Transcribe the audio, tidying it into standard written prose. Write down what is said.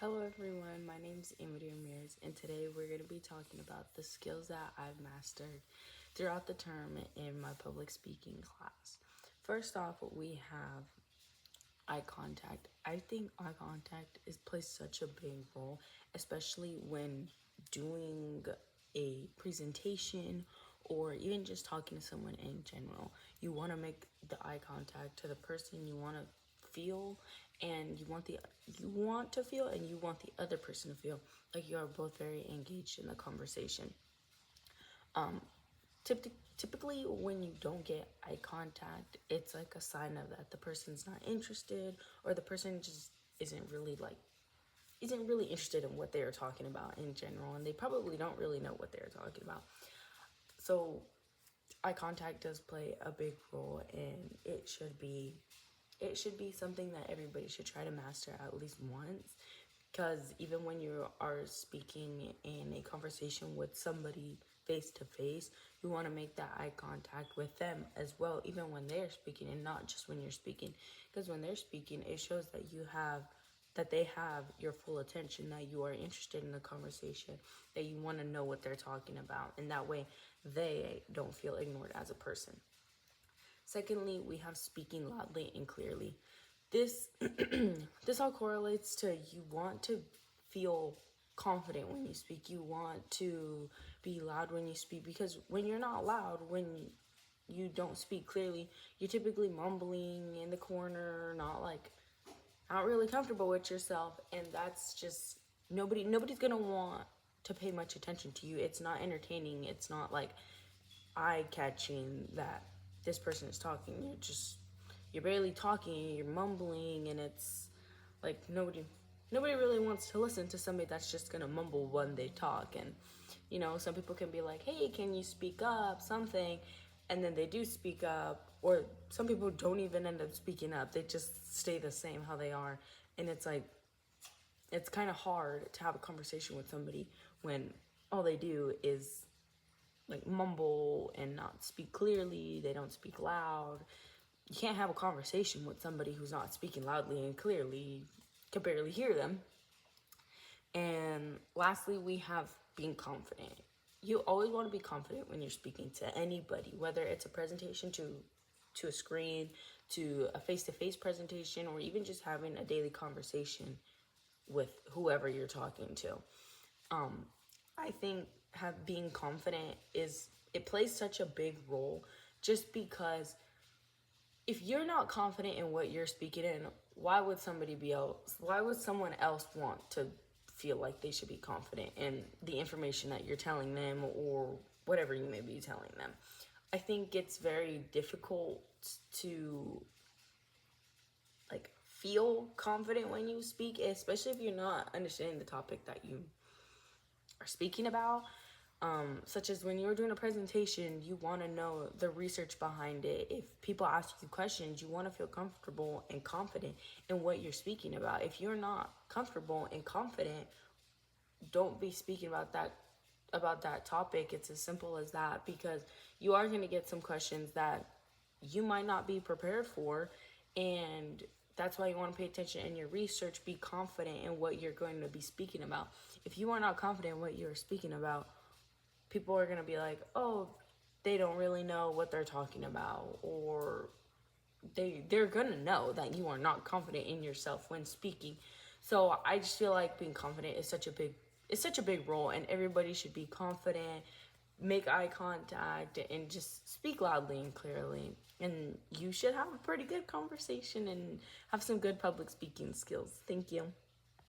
Hello everyone, my name is Amity Ramirez, and today we're going to be talking about the skills that I've mastered throughout the term in my public speaking class. First off, we have eye contact. I think eye contact plays such a big role, especially when doing a presentation or even just talking to someone in general. You want to make the eye contact to the person you want to feel, and you want the other person to feel like you are both very engaged in the conversation. Typically when you don't get eye contact, it's like a sign of that the person's not interested, or the person just isn't really interested in what they are talking about in general, and they probably don't really know what they're talking about. So eye contact does play a big role, and it should be something that everybody should try to master at least once, because even when you are speaking in a conversation with somebody face to face, you want to make that eye contact with them as well, even when they're speaking, and not just when you're speaking, because when they're speaking, it shows that they have your full attention, that you are interested in the conversation, that you want to know what they're talking about, and that way they don't feel ignored as a person. Secondly, we have speaking loudly and clearly. This this all correlates to you want to feel confident when you speak. You want to be loud when you speak, because when you're not loud, when you don't speak clearly, you're typically mumbling in the corner, not really comfortable with yourself, and that's just nobody's gonna want to pay much attention to you. It's not entertaining. It's not like eye catching that this person is talking. You're barely talking, you're mumbling, and it's like nobody really wants to listen to somebody that's just gonna mumble when they talk. And some people can be like, hey, can you speak up, something, and then they do speak up, or some people don't even end up speaking up. They just stay the same how they are, and it's like it's kind of hard to have a conversation with somebody when all they do is like mumble and not speak clearly. They don't speak loud. You can't have a conversation with somebody who's not speaking loudly and clearly. You can barely hear them. And lastly, we have being confident. You always want to be confident when you're speaking to anybody, whether it's a presentation to a screen, to a face-to-face presentation, or even just having a daily conversation with whoever you're talking to. I think being confident it plays such a big role, just because if you're not confident in what you're speaking in, why would someone else want to feel like they should be confident in the information that you're telling them, or whatever you may be telling them? I think it's very difficult to feel confident when you speak, especially if you're not understanding the topic that you are speaking about. Such as when you're doing a presentation, you want to know the research behind it. If people ask you questions, you want to feel comfortable and confident in what you're speaking about. If you're not comfortable and confident, don't be speaking about that topic. It's as simple as that, because you are going to get some questions that you might not be prepared for, and that's why you want to pay attention in your research. Be confident in what you're going to be speaking about. If you are not confident in what you're speaking about, people are going to be like, oh, they don't really know what they're talking about, or they're going to know that you are not confident in yourself when speaking. So I just feel like being confident is such a big role, and everybody should be confident, make eye contact, and just speak loudly and clearly. And you should have a pretty good conversation and have some good public speaking skills. Thank you.